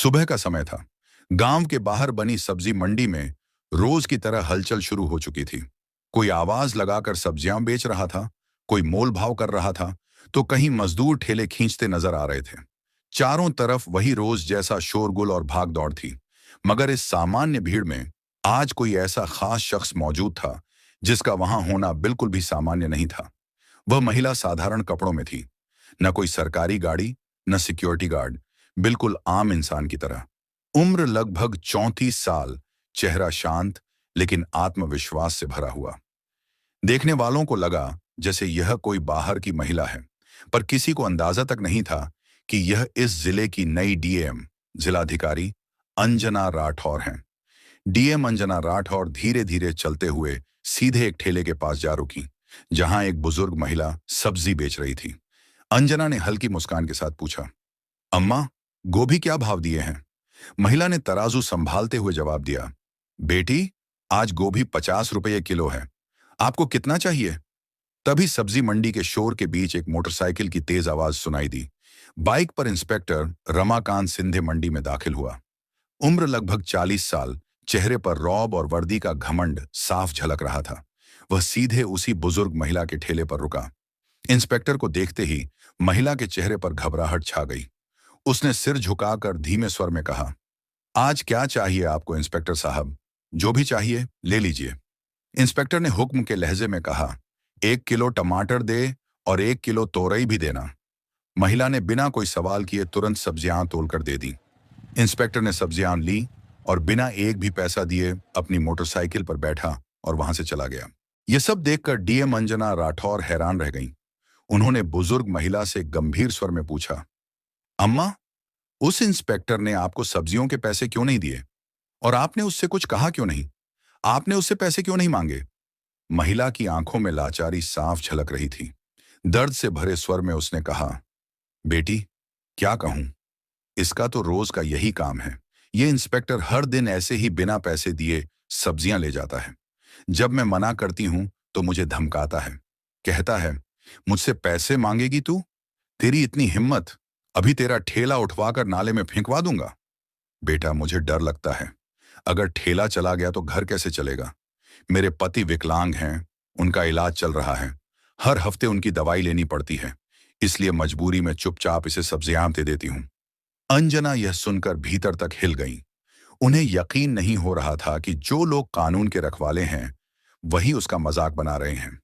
सुबह का समय था। गांव के बाहर बनी सब्जी मंडी में रोज की तरह हलचल शुरू हो चुकी थी। कोई आवाज लगाकर सब्जियां बेच रहा था, कोई मोल भाव कर रहा था, तो कहीं मजदूर ठेले खींचते नजर आ रहे थे। चारों तरफ वही रोज जैसा शोरगुल और भाग दौड़ थी। मगर इस सामान्य भीड़ में आज कोई ऐसा खास शख्स मौजूद था जिसका वहां होना बिल्कुल भी सामान्य नहीं था। वह महिला साधारण कपड़ों में थी। न कोई सरकारी गाड़ी, न सिक्योरिटी गार्ड, बिल्कुल आम इंसान की तरह। उम्र लगभग 34 साल, चेहरा शांत लेकिन आत्मविश्वास से भरा हुआ। देखने वालों को लगा जैसे यह कोई बाहर की महिला है, पर किसी को अंदाजा तक नहीं था कि यह इस जिले की नई डीएम, जिलाधिकारी अंजना राठौर हैं। डीएम अंजना राठौर धीरे धीरे चलते हुए सीधे एक ठेले के पास जा रुकी, जहां एक बुजुर्ग महिला सब्जी बेच रही थी। अंजना ने हल्की मुस्कान के साथ पूछा, अम्मा, गोभी क्या भाव दिए हैं? महिला ने तराजू संभालते हुए जवाब दिया, बेटी, आज गोभी 50 रुपये किलो है। आपको कितना चाहिए? तभी सब्जी मंडी के शोर के बीच एक मोटरसाइकिल की तेज आवाज सुनाई दी। बाइक पर इंस्पेक्टर रमाकांत सिंधे मंडी में दाखिल हुआ। उम्र लगभग 40 साल, चेहरे पर रौब और वर्दी का घमंड साफ झलक रहा था। वह सीधे उसी बुजुर्ग महिला के ठेले पर रुका। इंस्पेक्टर को देखते ही महिला के चेहरे पर घबराहट छा गई। उसने सिर झुकाकर धीमे स्वर में कहा, आज क्या चाहिए आपको इंस्पेक्टर साहब? जो भी चाहिए ले लीजिए। इंस्पेक्टर ने हुक्म के लहजे में कहा, 1 किलो टमाटर दे और 1 किलो तोरई भी देना। महिला ने बिना कोई सवाल किए तुरंत सब्जियां तोलकर दे दी। इंस्पेक्टर ने सब्जियां ली और बिना एक भी पैसा दिए अपनी मोटरसाइकिल पर बैठा और वहां से चला गया। यह सब देखकर डीएम अंजना राठौर हैरान रह गईं। उन्होंने बुजुर्ग महिला से गंभीर स्वर में पूछा, अम्मा, उस इंस्पेक्टर ने आपको सब्जियों के पैसे क्यों नहीं दिए? और आपने उससे कुछ कहा क्यों नहीं? आपने उससे पैसे क्यों नहीं मांगे? महिला की आंखों में लाचारी साफ झलक रही थी। दर्द से भरे स्वर में उसने कहा, बेटी, क्या कहूं, इसका तो रोज का यही काम है। ये इंस्पेक्टर हर दिन ऐसे ही बिना पैसे दिए सब्जियां ले जाता है। जब मैं मना करती हूं तो मुझे धमकाता है, कहता है, मुझसे पैसे मांगेगी तू? तेरी इतनी हिम्मत, अभी तेरा ठेला उठवाकर नाले में फेंकवा दूंगा। बेटा, मुझे डर लगता है। अगर ठेला चला गया तो घर कैसे चलेगा? मेरे पति विकलांग हैं, उनका इलाज चल रहा है। हर हफ्ते उनकी दवाई लेनी पड़ती है, इसलिए मजबूरी में चुपचाप इसे सब्जियां दे देती हूं। अंजना यह सुनकर भीतर तक हिल गईं। उन्हें यकीन नहीं हो रहा था कि जो लोग कानून के रखवाले हैं वही उसका मजाक बना रहे हैं।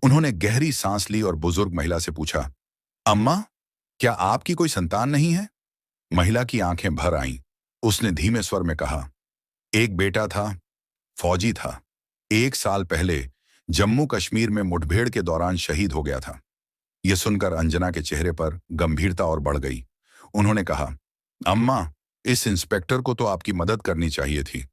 उन्होंने गहरी सांस ली और बुजुर्ग महिला से पूछा, अम्मा, क्या आपकी कोई संतान नहीं है? महिला की आंखें भर आईं। उसने धीमे स्वर में कहा, एक बेटा था, फौजी था। 1 साल पहले जम्मू कश्मीर में मुठभेड़ के दौरान शहीद हो गया था। यह सुनकर अंजना के चेहरे पर गंभीरता और बढ़ गई। उन्होंने कहा, अम्मा, इस इंस्पेक्टर को तो आपकी मदद करनी चाहिए थी।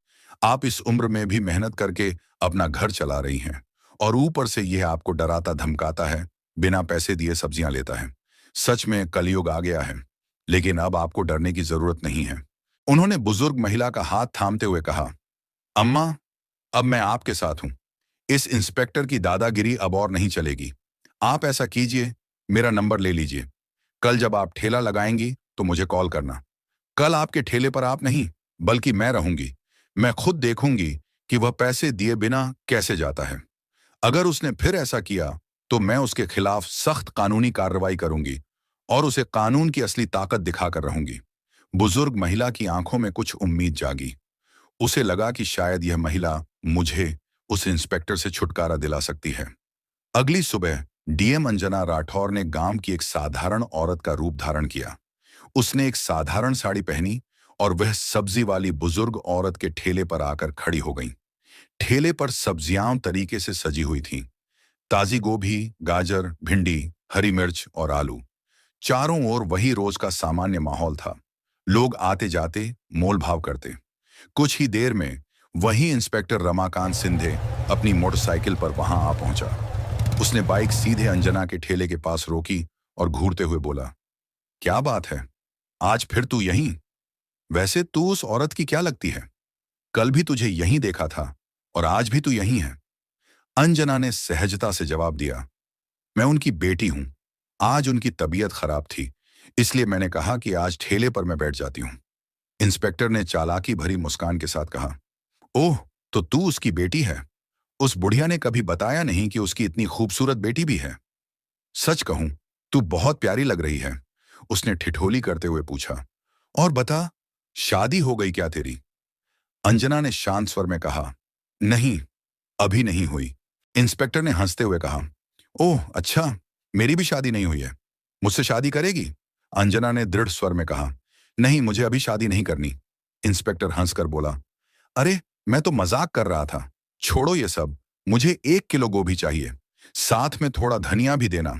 आप इस उम्र में भी मेहनत करके अपना घर चला रही हैं और ऊपर से यह आपको डराता धमकाता है, बिना पैसे दिए सब्जियां लेता है। सच में कलयुग आ गया है, लेकिन अब आपको डरने की जरूरत नहीं है। उन्होंने बुजुर्ग महिला का हाथ थामते हुए कहा, अम्मा, अब मैं आपके साथ हूं। इस इंस्पेक्टर की दादागिरी अब और नहीं चलेगी। आप ऐसा कीजिए, मेरा नंबर ले लीजिए। कल जब आप ठेला लगाएंगी तो मुझे कॉल करना। कल आपके ठेले पर आप नहीं, बल्कि मैं रहूंगी। मैं खुद देखूंगी कि वह पैसे दिए बिना कैसे जाता है। अगर उसने फिर ऐसा किया तो मैं उसके खिलाफ सख्त कानूनी कार्रवाई करूंगी और उसे कानून की असली ताकत दिखाकर रहूंगी। बुजुर्ग महिला की आंखों में कुछ उम्मीद जागी। उसे लगा कि शायद यह महिला मुझे उस इंस्पेक्टर से छुटकारा दिला सकती है। अगली सुबह डीएम अंजना राठौर ने गांव की एक साधारण औरत का रूप धारण किया। उसने एक साधारण साड़ी पहनी और वह सब्जी वाली बुजुर्ग औरत के ठेले पर आकर खड़ी हो गई। ठेले पर सब्जियां तरीके से सजी हुई थीं। ताजी गोभी, गाजर, भिंडी, हरी मिर्च और आलू। चारों ओर वही रोज का सामान्य माहौल था। लोग आते जाते, मोल भाव करते। कुछ ही देर में वही इंस्पेक्टर रमाकांत सिंधे अपनी मोटरसाइकिल पर वहां आ पहुंचा। उसने बाइक सीधे अंजना के ठेले के पास रोकी और घूरते हुए बोला, क्या बात है, आज फिर तू यहीं? वैसे तू उस औरत की क्या लगती है? कल भी तुझे यहीं देखा था और आज भी तू यहीं है। अंजना ने सहजता से जवाब दिया, मैं उनकी बेटी हूं। आज उनकी तबीयत खराब थी, इसलिए मैंने कहा कि आज ठेले पर मैं बैठ जाती हूं। इंस्पेक्टर ने चालाकी भरी मुस्कान के साथ कहा, ओह, तो तू उसकी बेटी है। उस बुढ़िया ने कभी बताया नहीं कि उसकी इतनी खूबसूरत बेटी भी है। सच कहूं, तू बहुत प्यारी लग रही है, उसने ठिठोली करते हुए पूछा। और बता, शादी हो गई क्या तेरी? अंजना ने शांत स्वर में कहा, नहीं, अभी नहीं हुई। इंस्पेक्टर ने हंसते हुए कहा, ओह अच्छा, मेरी भी शादी नहीं हुई है, मुझसे शादी करेगी? अंजना ने दृढ़ स्वर में कहा, नहीं, मुझे अभी शादी नहीं करनी। इंस्पेक्टर हंसकर बोला, अरे, मैं तो मजाक कर रहा था, छोड़ो ये सब, मुझे 1 किलो गोभी चाहिए, साथ में थोड़ा धनिया भी देना।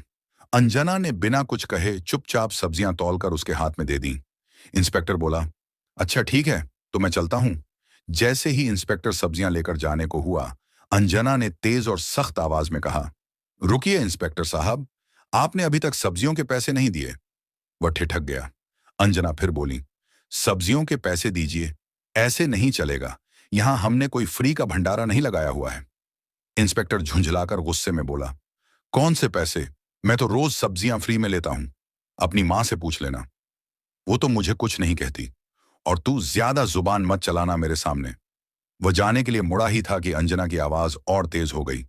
अंजना ने बिना कुछ कहे चुपचाप सब्जियां तौलकर उसके हाथ में दे दी। इंस्पेक्टर बोला, अच्छा ठीक है, तो मैं चलता हूं। जैसे ही इंस्पेक्टर सब्जियां लेकर जाने को हुआ, अंजना ने तेज और सख्त आवाज में कहा, रुकिए इंस्पेक्टर साहब, आपने अभी तक सब्जियों के पैसे नहीं दिए। वह ठिठक गया। अंजना फिर बोली, सब्जियों के पैसे दीजिए, ऐसे नहीं चलेगा, यहां हमने कोई फ्री का भंडारा नहीं लगाया हुआ है। इंस्पेक्टर झुंझलाकर गुस्से में बोला, कौन से पैसे? मैं तो रोज सब्जियां फ्री में लेता हूं, अपनी मां से पूछ लेना, वो तो मुझे कुछ नहीं कहती। और तू ज्यादा जुबान मत चलाना मेरे सामने। वह जाने के लिए मुड़ा ही था कि अंजना की आवाज और तेज हो गई।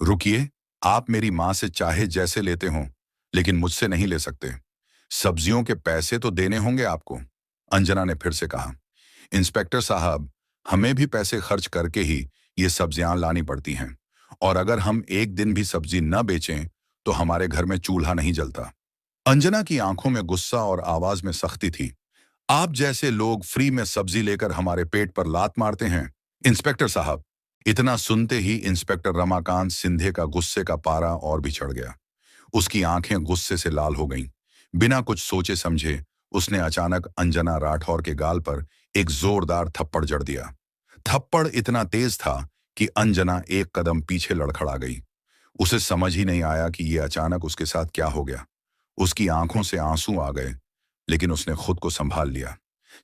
रुकिए, आप मेरी मां से चाहे जैसे लेते हो, लेकिन मुझसे नहीं ले सकते। सब्जियों के पैसे तो देने होंगे आपको। अंजना ने फिर से कहा, इंस्पेक्टर साहब, हमें भी पैसे खर्च करके ही ये सब्जियां लानी पड़ती हैं, और अगर हम एक दिन भी सब्जी न बेचें तो हमारे घर में चूल्हा नहीं जलता। अंजना की आंखों में गुस्सा और आवाज में सख्ती थी। आप जैसे लोग फ्री में सब्जी लेकर हमारे पेट पर लात मारते हैं, इंस्पेक्टर साहब। इतना सुनते ही इंस्पेक्टर रमाकांत सिंधे का गुस्से का पारा और भी चढ़ गया। उसकी आंखें गुस्से से लाल हो गईं। बिना कुछ सोचे समझे उसने अचानक अंजना राठौर के गाल पर एक जोरदार थप्पड़ जड़ दिया। थप्पड़ इतना तेज था कि अंजना एक कदम पीछे लड़खड़ा गई। उसे समझ ही नहीं आया कि ये अचानक उसके साथ क्या हो गया। उसकी आंखों से आंसू आ गए, लेकिन उसने खुद को संभाल लिया।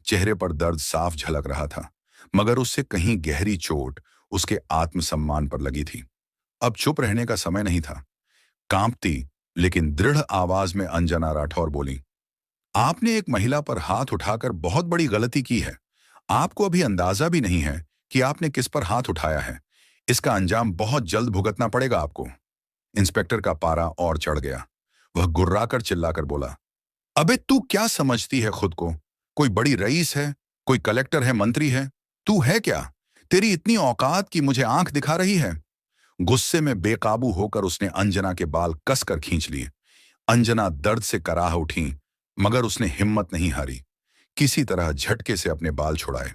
चेहरे पर दर्द साफ झलक रहा था, मगर उससे कहीं गहरी चोट उसके आत्मसम्मान पर लगी थी। अब चुप रहने का समय नहीं था। कांपती लेकिन दृढ़ आवाज में अंजना राठौर बोली, आपने एक महिला पर हाथ उठाकर बहुत बड़ी गलती की है। आपको अभी अंदाजा भी नहीं है कि आपने किस पर हाथ उठाया है। इसका अंजाम बहुत जल्द भुगतना पड़ेगा आपको। इंस्पेक्टर का पारा और चढ़ गया। वह गुर्राकर चिल्लाकर बोला, अबे तू क्या समझती है खुद को? कोई बड़ी रईस है, कोई कलेक्टर है, मंत्री है? तू है क्या? तेरी इतनी औकात कि मुझे आंख दिखा रही है? गुस्से में बेकाबू होकर उसने अंजना के बाल कसकर खींच लिए। अंजना दर्द से कराह उठी, मगर उसने हिम्मत नहीं हारी। किसी तरह झटके से अपने बाल छुड़ाए।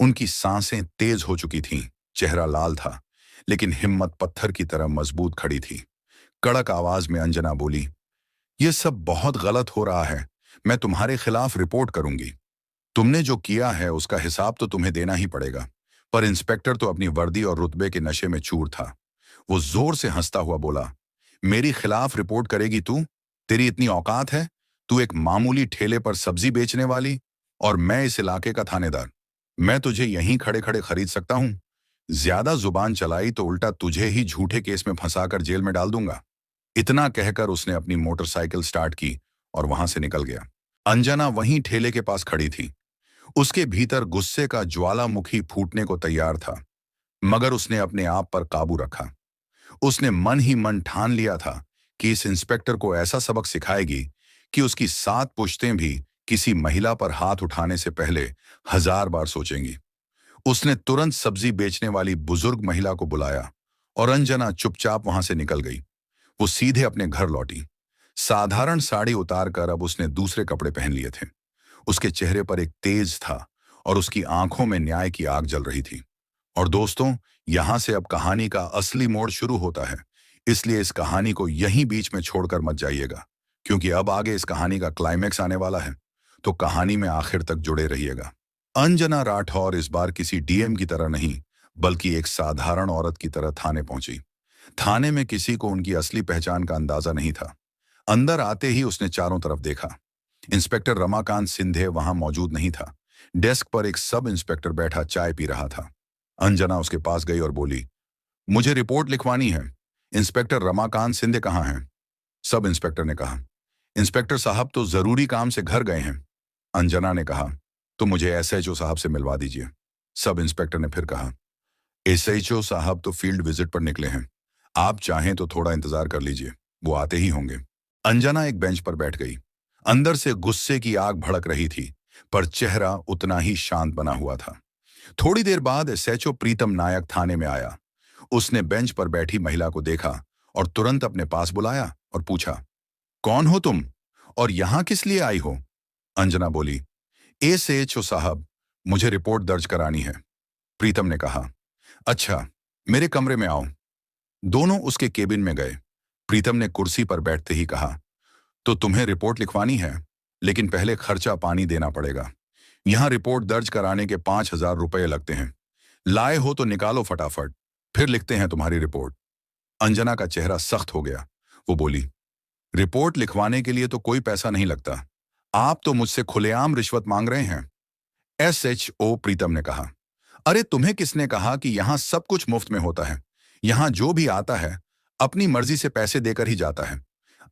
उनकी सांसें तेज हो चुकी थीं, चेहरा लाल था, लेकिन हिम्मत पत्थर की तरह मजबूत खड़ी थी। कड़क आवाज में अंजना बोली, यह सब बहुत गलत हो रहा है। मैं तुम्हारे खिलाफ रिपोर्ट करूंगी। तुमने जो किया है उसका हिसाब तो तुम्हें देना ही पड़ेगा। पर इंस्पेक्टर तो अपनी वर्दी और रुतबे के नशे में चूर था। वो जोर से हंसता हुआ बोला, मेरी खिलाफ रिपोर्ट करेगी तू? तेरी इतनी औकात है? तू एक मामूली ठेले पर सब्जी बेचने वाली, और मैं इस इलाके का थानेदार। मैं तुझे यहीं खड़े खड़े खरीद सकता हूं। ज्यादा जुबान चलाई तो उल्टा तुझे ही झूठे केस में फंसाकर जेल में डाल दूंगा। इतना कहकर उसने अपनी मोटरसाइकिल स्टार्ट की और वहां से निकल गया। अंजना वहीं ठेले के पास खड़ी थी। उसके भीतर गुस्से का ज्वालामुखी फूटने को तैयार था, मगर उसने अपने आप पर काबू रखा। उसने मन ही मन ठान लिया था कि इस इंस्पेक्टर को ऐसा सबक सिखाएगी कि उसकी 7 पुश्तें भी किसी महिला पर हाथ उठाने से पहले 1000 बार सोचेंगी। उसने तुरंत सब्जी बेचने वाली बुजुर्ग महिला को बुलाया और अंजना चुपचाप वहां से निकल गई। वो सीधे अपने घर लौटी। साधारण साड़ी उतारकर अब उसने दूसरे कपड़े पहन लिए थे। उसके चेहरे पर एक तेज था और उसकी आंखों में न्याय की आग जल रही थी। और दोस्तों, यहां से अब कहानी का असली मोड़ शुरू होता है, इसलिए इस कहानी को यहीं बीच में छोड़कर मत जाइएगा, क्योंकि अब आगे इस कहानी का क्लाइमैक्स आने वाला है। तो कहानी में आखिर तक जुड़े रहिएगा। अंजना राठौर इस बार किसी डीएम की तरह नहीं, बल्कि एक साधारण औरत की तरह थाने पहुंची। थाने में किसी को उनकी असली पहचान का अंदाजा नहीं था। अंदर आते ही उसने चारों तरफ देखा। इंस्पेक्टर रमाकांत सिंधे वहां मौजूद नहीं था। डेस्क पर एक सब इंस्पेक्टर बैठा चाय पी रहा था। अंजना उसके पास गई और बोली, मुझे रिपोर्ट लिखवानी है। इंस्पेक्टर रमाकांत सिंधे कहाँ हैं? सब इंस्पेक्टर ने कहा, इंस्पेक्टर साहब तो जरूरी काम से घर गए हैं। अंजना ने कहा, तो मुझे एसएचओ साहब से मिलवा दीजिए, सब इंस्पेक्टर ने फिर कहा। एसएचओ साहब तो फील्ड विजिट पर निकले हैं, आप चाहें तो थोड़ा इंतजार कर लीजिए, वो आते ही होंगे। अंजना एक बेंच पर बैठ गई। अंदर से गुस्से की आग भड़क रही थी, पर चेहरा उतना ही शांत बना हुआ था। थोड़ी देर बाद एसएचओ प्रीतम नायक थाने में आया। उसने बेंच पर बैठी महिला को देखा और तुरंत अपने पास बुलाया और पूछा, कौन हो तुम और यहां किस लिए आई हो? अंजना बोली, एसएचओ साहब, मुझे रिपोर्ट दर्ज करानी है। प्रीतम ने कहा, अच्छा, मेरे कमरे में आओ। दोनों उसके केबिन में गए। प्रीतम ने कुर्सी पर बैठते ही कहा, तो तुम्हें रिपोर्ट लिखवानी है, लेकिन पहले खर्चा पानी देना पड़ेगा। यहां रिपोर्ट दर्ज कराने के 5,000 रुपए लगते हैं। लाए हो तो निकालो फटाफट, फिर लिखते हैं तुम्हारी रिपोर्ट। अंजना का चेहरा सख्त हो गया। वो बोली, रिपोर्ट लिखवाने के लिए तो कोई पैसा नहीं लगता, आप तो मुझसे खुलेआम रिश्वत मांग रहे हैं। एसएचओ प्रीतम ने कहा, अरे तुम्हें किसने कहा कि यहां सब कुछ मुफ्त में होता है? यहां जो भी आता है अपनी मर्जी से पैसे देकर ही जाता है।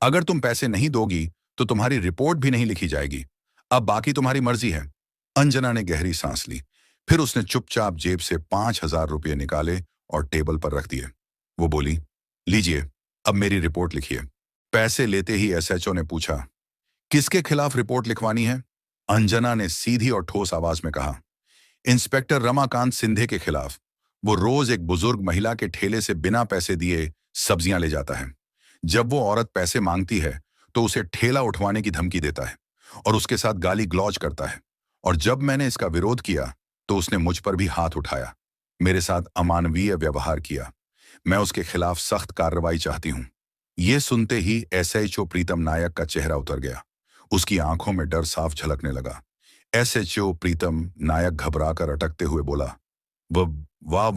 अगर तुम पैसे नहीं दोगी तो तुम्हारी रिपोर्ट भी नहीं लिखी जाएगी। अब बाकी तुम्हारी मर्जी है। अंजना ने गहरी सांस ली। फिर उसने चुपचाप जेब से 5,000 रुपये निकाले और टेबल पर रख दिए। वो बोली, लीजिए, अब मेरी रिपोर्ट लिखिए। पैसे लेते ही एसएचओ ने पूछा, किसके खिलाफ रिपोर्ट लिखवानी है? अंजना ने सीधी और ठोस आवाज में कहा, इंस्पेक्टर रमाकांत सिंधे के खिलाफ। वो रोज एक बुजुर्ग महिला के ठेले से बिना पैसे दिए सब्जियां ले जाता है। जब वो औरत पैसे मांगती है तो उसे ठेला उठवाने की धमकी देता है और उसके साथ गाली ग्लौज करता है। और जब मैंने इसका विरोध किया तो उसने मुझ पर भी हाथ उठाया, मेरे साथ अमानवीय व्यवहार किया। मैं उसके खिलाफ सख्त कार्रवाई चाहती हूं। ये सुनते ही एसएचओ प्रीतम नायक का चेहरा उतर गया। उसकी आंखों में डर साफ झलकने लगा। एसएचओ प्रीतम नायक घबराकर अटकते हुए बोला, वाह,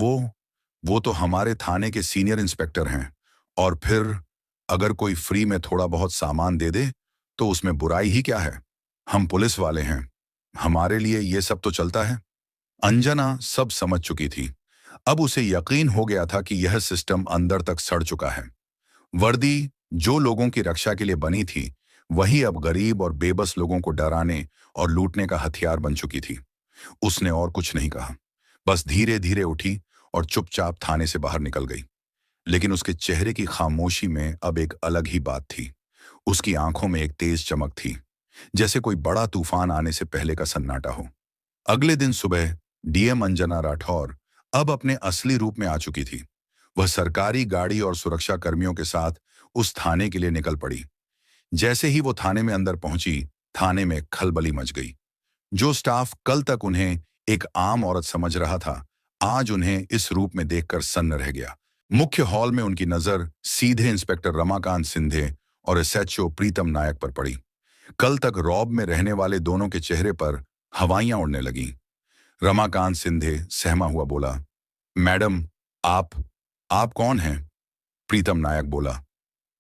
वो तो हमारे थाने के सीनियर इंस्पेक्टर हैं। और फिर अगर कोई फ्री में थोड़ा बहुत सामान दे दे तो उसमें बुराई ही क्या है? हम पुलिस वाले हैं, हमारे लिए ये सब तो चलता है। अंजना सब समझ चुकी थी। अब उसे यकीन हो गया था कि यह सिस्टम अंदर तक सड़ चुका है। वर्दी जो लोगों की रक्षा के लिए बनी थी, वही अब गरीब और बेबस लोगों को डराने और लूटने का हथियार बन चुकी थी। उसने और कुछ नहीं कहा, बस धीरे धीरे उठी और चुपचाप थाने से बाहर निकल गई। लेकिन उसके चेहरे की खामोशी में अब एक अलग ही बात थी। उसकी आंखों में एक तेज चमक थी, जैसे कोई बड़ा तूफान आने से पहले का सन्नाटा हो। अगले दिन सुबह डीएम अंजना राठौर अब अपने असली रूप में आ चुकी थी। वह सरकारी गाड़ी और सुरक्षा कर्मियों के साथ उस थाने के लिए निकल पड़ी। जैसे ही वो थाने में अंदर पहुंची, थाने में खलबली मच गई। जो स्टाफ कल तक उन्हें एक आम औरत समझ रहा था, आज उन्हें इस रूप में देखकर सन्न रह गया। मुख्य हॉल में उनकी नजर सीधे इंस्पेक्टर रमाकांत सिंधे और एसएचओ प्रीतम नायक पर पड़ी। कल तक रौब में रहने वाले दोनों के चेहरे पर हवाइयां उड़ने लगीं। रमाकांत सिंधे सहमा हुआ बोला, मैडम, आप कौन हैं? प्रीतम नायक बोला,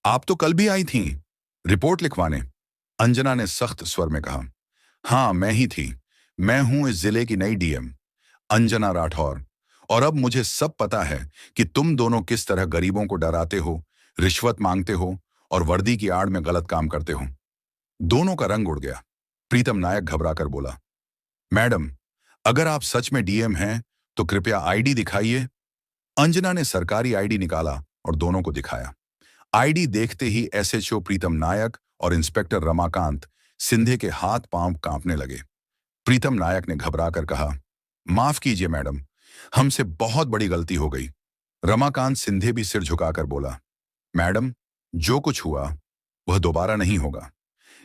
आप तो कल भी आई थीं रिपोर्ट लिखवाने। अंजना ने सख्त स्वर में कहा, हाँ, मैं ही थी। मैं हूं इस जिले की नई डीएम, अंजना राठौर। और अब मुझे सब पता है कि तुम दोनों किस तरह गरीबों को डराते हो, रिश्वत मांगते हो और वर्दी की आड़ में गलत काम करते हो। दोनों का रंग उड़ गया। प्रीतम नायक घबराकर बोला, मैडम, अगर आप सच में डीएम हैं तो कृपया आईडी दिखाइए। अंजना ने सरकारी आईडी निकाला और दोनों को दिखाया। आईडी देखते ही एसएचओ प्रीतम नायक और इंस्पेक्टर रमाकांत सिंधे के हाथ पांव कांपने लगे। प्रीतम नायक ने घबराकर कहा, माफ कीजिए मैडम, हमसे बहुत बड़ी गलती हो गई। रमाकांत सिंधे भी सिर झुकाकर बोला, मैडम, जो कुछ हुआ वह दोबारा नहीं होगा।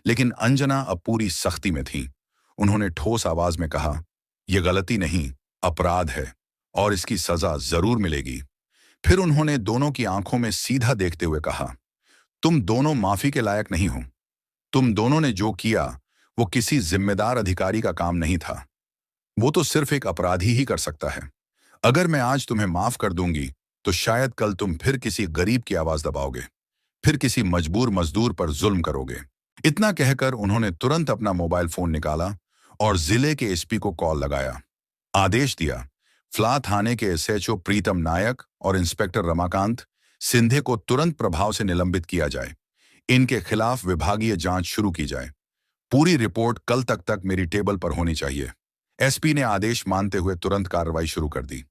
लेकिन अंजना अब पूरी सख्ती में थी। उन्होंने ठोस आवाज में कहा, यह गलती नहीं, अपराध है और इसकी सजा जरूर मिलेगी। फिर उन्होंने दोनों की आंखों में सीधा देखते हुए कहा, तुम दोनों माफी के लायक नहीं हो। तुम दोनों ने जो किया वो किसी जिम्मेदार अधिकारी का काम नहीं था। वो तो सिर्फ एक अपराधी ही कर सकता है। अगर मैं आज तुम्हें माफ कर दूंगी तो शायद कल तुम फिर किसी गरीब की आवाज दबाओगे, फिर किसी मजबूर मजदूर पर जुल्म करोगे। इतना कहकर उन्होंने तुरंत अपना मोबाइल फोन निकाला और जिले के एसपी को कॉल लगाया। आदेश दिया, फ्ला थाने के एसएचओ प्रीतम नायक और इंस्पेक्टर रमाकांत सिंधे को तुरंत प्रभाव से निलंबित किया जाए। इनके खिलाफ विभागीय जांच शुरू की जाए। पूरी रिपोर्ट कल तक मेरी टेबल पर होनी चाहिए। एसपी ने आदेश मानते हुए तुरंत कार्रवाई शुरू कर दी।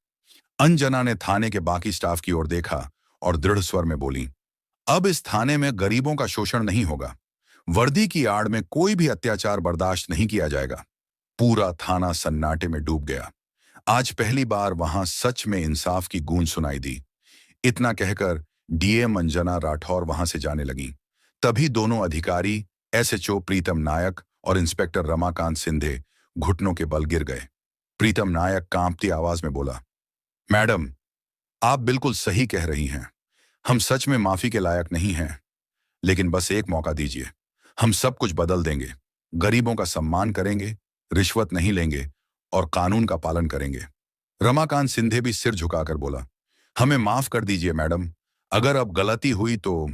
अंजना ने थाने के बाकी स्टाफ की ओर देखा और दृढ़ स्वर में बोली, अब इस थाने में गरीबों का शोषण नहीं होगा। वर्दी की आड़ में कोई भी अत्याचार बर्दाश्त नहीं किया जाएगा। पूरा थाना सन्नाटे में डूब गया। आज पहली बार वहां सच में इंसाफ की गूंज सुनाई दी। इतना कहकर डीएम अंजना राठौर वहां से जाने लगी। तभी दोनों अधिकारी एसएचओ प्रीतम नायक और इंस्पेक्टर रमाकांत सिंधे घुटनों के बल गिर गए। प्रीतम नायक कांपती आवाज में बोला, मैडम, आप बिल्कुल सही कह रही हैं। हम सच में माफी के लायक नहीं हैं, लेकिन बस एक मौका दीजिए। हम सब कुछ बदल देंगे। गरीबों का सम्मान करेंगे, रिश्वत नहीं लेंगे और कानून का पालन करेंगे। रमाकांत सिंधे भी सिर झुकाकर बोला, हमें माफ कर दीजिए मैडम। अगर अब गलती हुई तो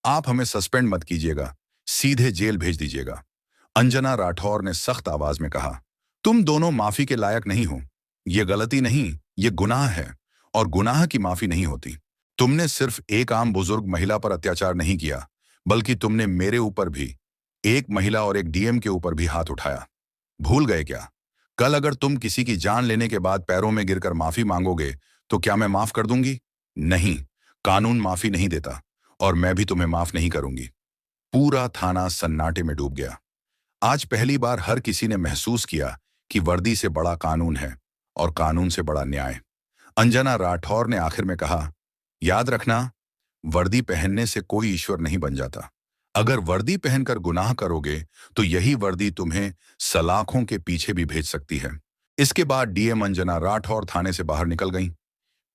आप हमें सस्पेंड मत कीजिएगा, सीधे जेल भेज दीजिएगा। अंजना राठौर ने सख्त आवाज में कहा, तुम दोनों माफी के लायक नहीं हो। ये गलती नहीं, ये गुनाह है, और गुनाह की माफी नहीं होती। तुमने सिर्फ एक आम बुजुर्ग महिला पर अत्याचार नहीं किया, बल्कि तुमने मेरे ऊपर भी, एक महिला और एक डीएम के ऊपर भी हाथ उठाया। भूल गए क्या? कल अगर तुम किसी की जान लेने के बाद पैरों में गिरकर माफी मांगोगे तो क्या मैं माफ कर दूंगी? नहीं, कानून माफी नहीं देता, और मैं भी तुम्हें माफ नहीं करूंगी। पूरा थाना सन्नाटे में डूब गया। आज पहली बार हर किसी ने महसूस किया कि वर्दी से बड़ा कानून है और कानून से बड़ा न्याय। अंजना राठौर ने आखिर में कहा, याद रखना, वर्दी पहनने से कोई ईश्वर नहीं बन जाता। अगर वर्दी पहनकर गुनाह करोगे तो यही वर्दी तुम्हें सलाखों के पीछे भी भेज सकती है। इसके बाद डीएम अंजना राठौर थाने से बाहर निकल गईं।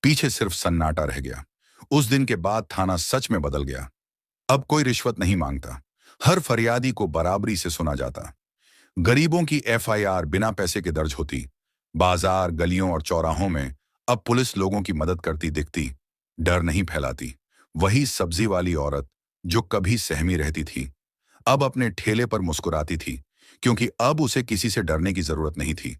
पीछे सिर्फ सन्नाटा रह गया। उस दिन के बाद थाना सच में बदल गया। अब कोई रिश्वत नहीं मांगता। हर फरियादी को बराबरी से सुना जाता। गरीबों की एफआईआर बिना पैसे के दर्ज होती। बाजार, गलियों और चौराहों में अब पुलिस लोगों की मदद करती दिखती, डर नहीं फैलाती। वही सब्जी वाली औरत जो कभी सहमी रहती थी, अब अपने ठेले पर मुस्कुराती थी, क्योंकि अब उसे किसी से डरने की जरूरत नहीं थी।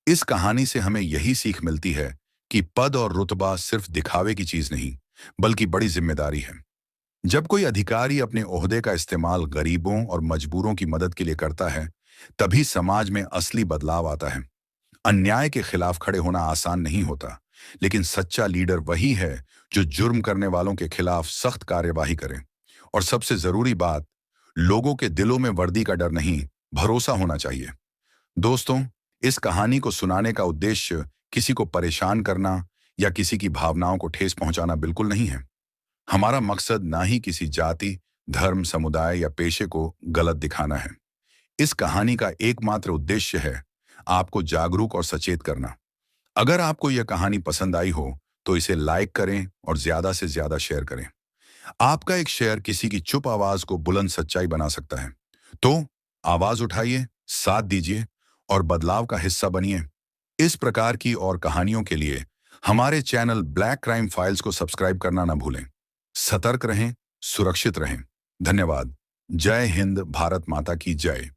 इस कहानी से हमें यही सीख मिलती है कि पद और रुतबा सिर्फ दिखावे की चीज नहीं, बल्कि बड़ी जिम्मेदारी है। जब कोई अधिकारी अपने ओहदे का इस्तेमाल गरीबों और मजबूरों की मदद के लिए करता है, तभी समाज में असली बदलाव आता है। अन्याय के खिलाफ खड़े होना आसान नहीं होता, लेकिन सच्चा लीडर वही है जो जुर्म करने वालों के खिलाफ सख्त कार्यवाही करे। और सबसे जरूरी बात, लोगों के दिलों में वर्दी का डर नहीं, भरोसा होना चाहिए। दोस्तों, इस कहानी को सुनाने का उद्देश्य किसी को परेशान करना या किसी की भावनाओं को ठेस पहुंचाना बिल्कुल नहीं है। हमारा मकसद ना ही किसी जाति, धर्म, समुदाय या पेशे को गलत दिखाना है। इस कहानी का एकमात्र उद्देश्य है आपको जागरूक और सचेत करना। अगर आपको यह कहानी पसंद आई हो तो इसे लाइक करें और ज्यादा से ज्यादा शेयर करें। आपका एक शेयर किसी की चुप आवाज को बुलंद सच्चाई बना सकता है। तो आवाज उठाइए, साथ दीजिए और बदलाव का हिस्सा बनिए। इस प्रकार की और कहानियों के लिए हमारे चैनल ब्लैक क्राइम फाइल्स को सब्सक्राइब करना ना भूलें। सतर्क रहें, सुरक्षित रहें। धन्यवाद। जय हिंद, भारत माता की जय।